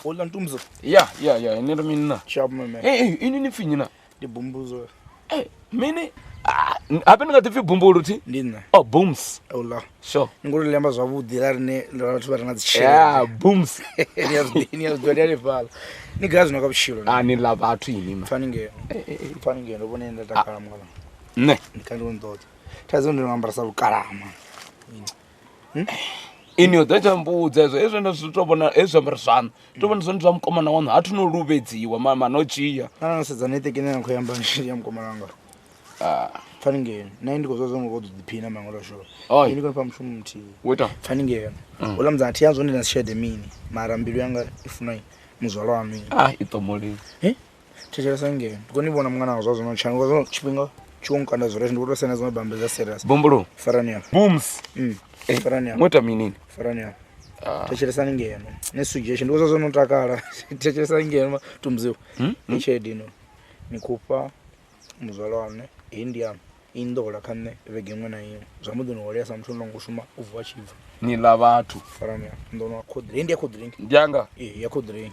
Hold on, Tumzo. Yeah. Ini mina. Sharp man. Ini ni finyina. The Bumbuzo. Mini. Happen to the Bumbu ti? Didn't. Oh, booms. Allah. Sure. Ngoro lemba zwabu dilane lwatu na tshela. Yeah, booms. Ni azodwele vala. Ni gazi nokabshilo. Ni lava atu ini. Faninge. Faninge no bonenda takala mngala. Ne. Nikando ndoto. Tazo ndo ngambara sabu karama. Inyo dacha mbudza ezvo ndozvitobona ezvamrisvana tobona zvinhu zvamukomana wanhu hatunoruvedziwa manochiya anosedza netekenena kuyamba nshiri yamukomana wanga faningeni naye ndikozvazvongokodzipina mangolo sho ini konipa mushumu muti weta faningeni olamudza ati yanzonena shede mini mara mbilu yanga ifuna muzwalo wanu itomoli techera sangeni ndikonibona mwana wangu zvazvonochanga chipinga chiwonkanda zvore ndikutosena zvinobambeza serious bombolo farania booms farania mweta minini farania techera ngeno ne suggestion ndikuzvonotakala techera ngeno tumziwa ichedino nikupa muzwalo wanu India indola kanne vegemwe na hiyo zamudino wale samshuno ngushuma uvuwa chiva ni la vatu farania ndono akodre India kodre njanga ya kodre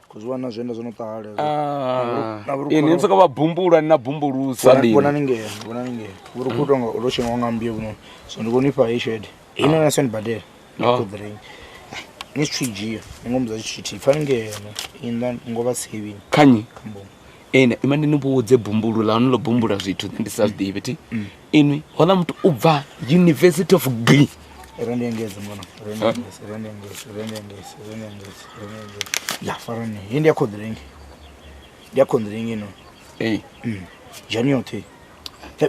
kuzwana zvenda zonotale ini nsoka vabumbula na bumbulusa lini bona ninge uri kutonga uroshenga ngambie kuno so ndikonipa ishede ino nasoni badela kodre ni swiji ngomza chiti faninge inda ngoba sevi kanyi kambo imani nimbudze bumbulu la nlo bumbula zvithu ndisazdive ti inwi hola mtu ubva University of G Rendengeze mbona rendengeze ya farani India kodring no janyote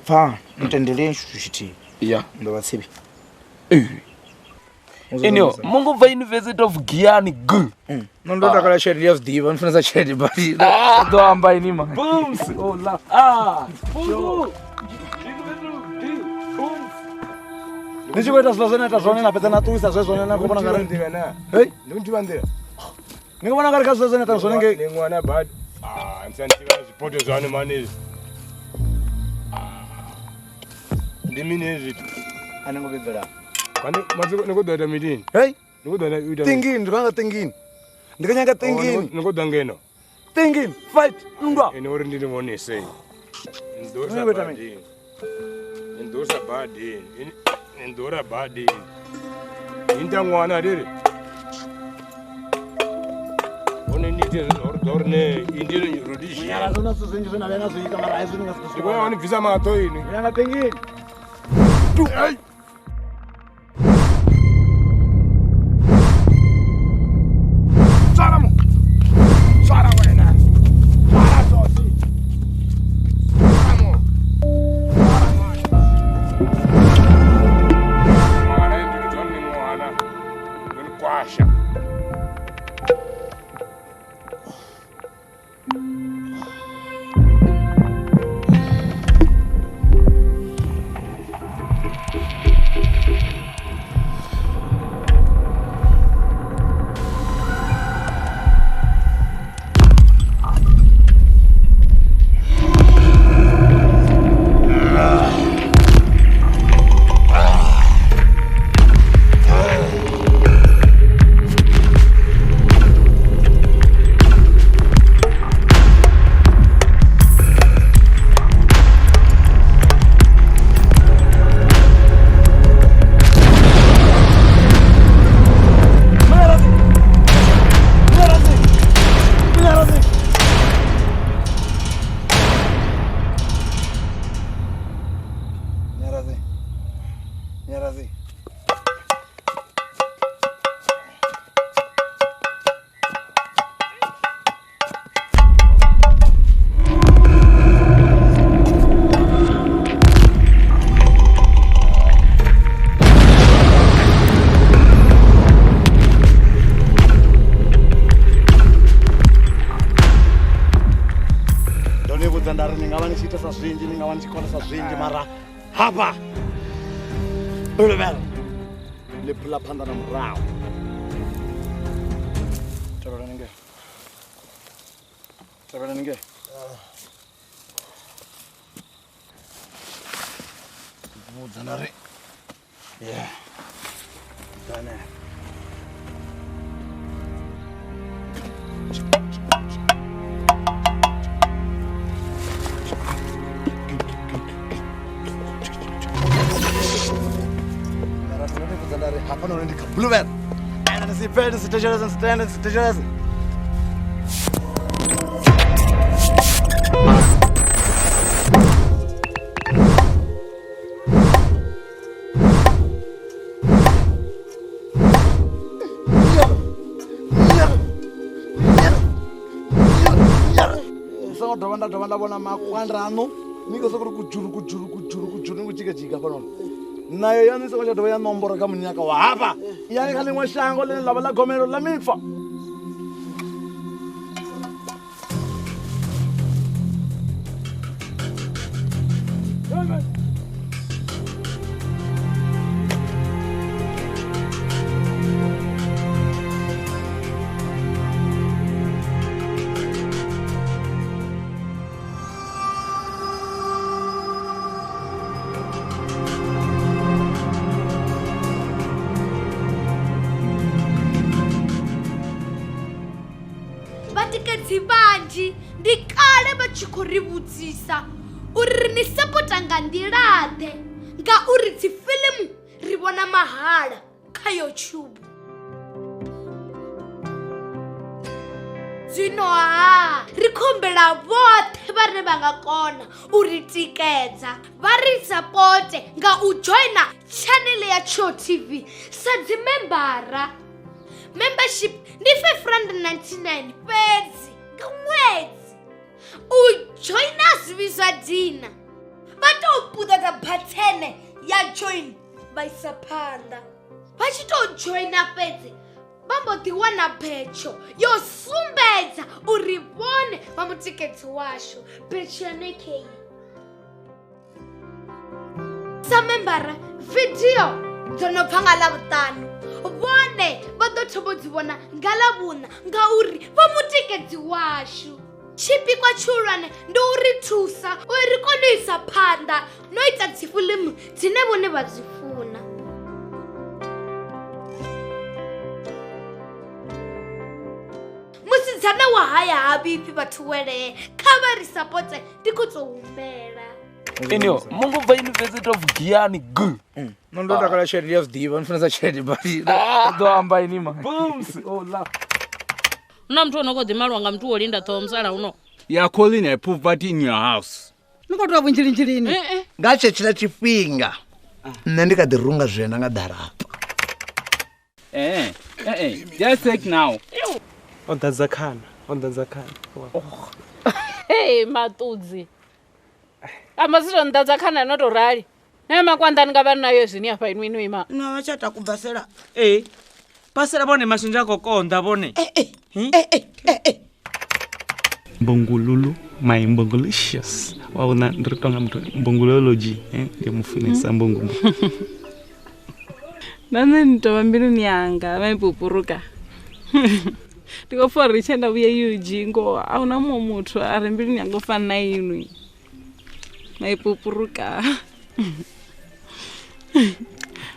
fa ntendele shushiti ya ndo batsibi inyo mungu va University of Giani G ndo ndakala shedi of diva nfuna shedi bali ndo amba inima booms la bundu nichikweta zvazoneta zvone napedza natuisa zvezvone nakubona ngari ndivana hey ndivandira nikubona ngari kazozoneta zvonenge ni mwana bad msandiva zipoto zvane mane ndimine zvitu anengobedzera kwani maziko nikododa midini hey nikododa uita tingini ndikanga tingini ndikanyanga tingini nikododa ngeno tingini fight ndwa ene uri ndiri monese ndosa badi ndora badi inda mwana riri one nite ordorne indiro rudishi yara zona sozenje zona vena zoika mara aizo ningasikushika ndikona wani visa mato ini yanga tingini ai vhudza ndari ni nga vha ni tshi itesa zwinzhi ni nga vha ni tshi konesa zwinzhi mara hafha Bulwer ḽi phula phanḓa na murahu tevhela ninge vhudza ndari dane hapa no ndika Bulwer and the bed is teachers and standards teachers so ndavanda bona makwanda ano niko sokuri kujuru kuchika pano nayo yani soko cha ya nomboro kama nyaka wa hapa yani kali mwa shango le la gomero la mifa Vatikanzi ndi kale vha tshi khou ri vhudzisa uri ni sapota nga nḓilaḓe ngauri dzifilimu ri vhona mahala kha YouTube. Zwino ri khombela vhoṱhe vhane vha nga kona u ri tikedza vha ri sapote nga u joina channel ya Tsho TV sa dzimembara. Membership ndi R599 fhedzi nga ṅwedzi. U joina zwivhi zwa dina vha tou puṱedza bhathene ya join vha isa phanḓa. Vha tshi tou joina fhedzi vha mbo ḓi wana betsho yo sumbedza uri vhone vha mutikedzi washu betsho ya nekheyi. Sa membara video dzo no bva nga Ḽavhuṱanu vhone vha ḓo thoma dzi vhona nga Ḽavhuṋa ngauri vha mutikedzi washu. Tshipikwa tshihulwane ndi u ri thusa uri ri kone u isa phanḓa no ita dzifilimu dzine vhone vha dzi funa. Musidzana wa haya ha vhifhi vhathu welee kha vha ri sapote ndi khou tou humbela. Enyo mungu bva University of Giyani g no ndo takala tshelede ya zwiḓivha ni funesa tshelede badi ḓo amba ini ma booms oh la una muthu ono khou ḓi malwa nga muthu wo linda ṱhoho musala uno ya calling a poverty in your house ni khou tou vhunzhilinzhilini nga tshetshiḽa tshifhinga nṋe ndi kha ḓi runga zwenda nga ḓarapa just take now on ḓadza khana hey maṱudzi ama sito nḓadza khana no to rali na makwanda nga vha nayo zwini hafha inwi ima no vha tsha takubvasela pasela bone mashonja a khou konḓa bone mbongololo my mbongolicious waona ndi ri tonga muthu mbongolology ndi mufunesa mbongo nane nitoba mbiluni yanga maipupuruka ndikofora ri tshenda vhuya yujingo ahuna muṅwe muthu a re mbiluni yanga u fana na inwi maipupuruka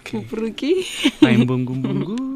pupuruki my mbongo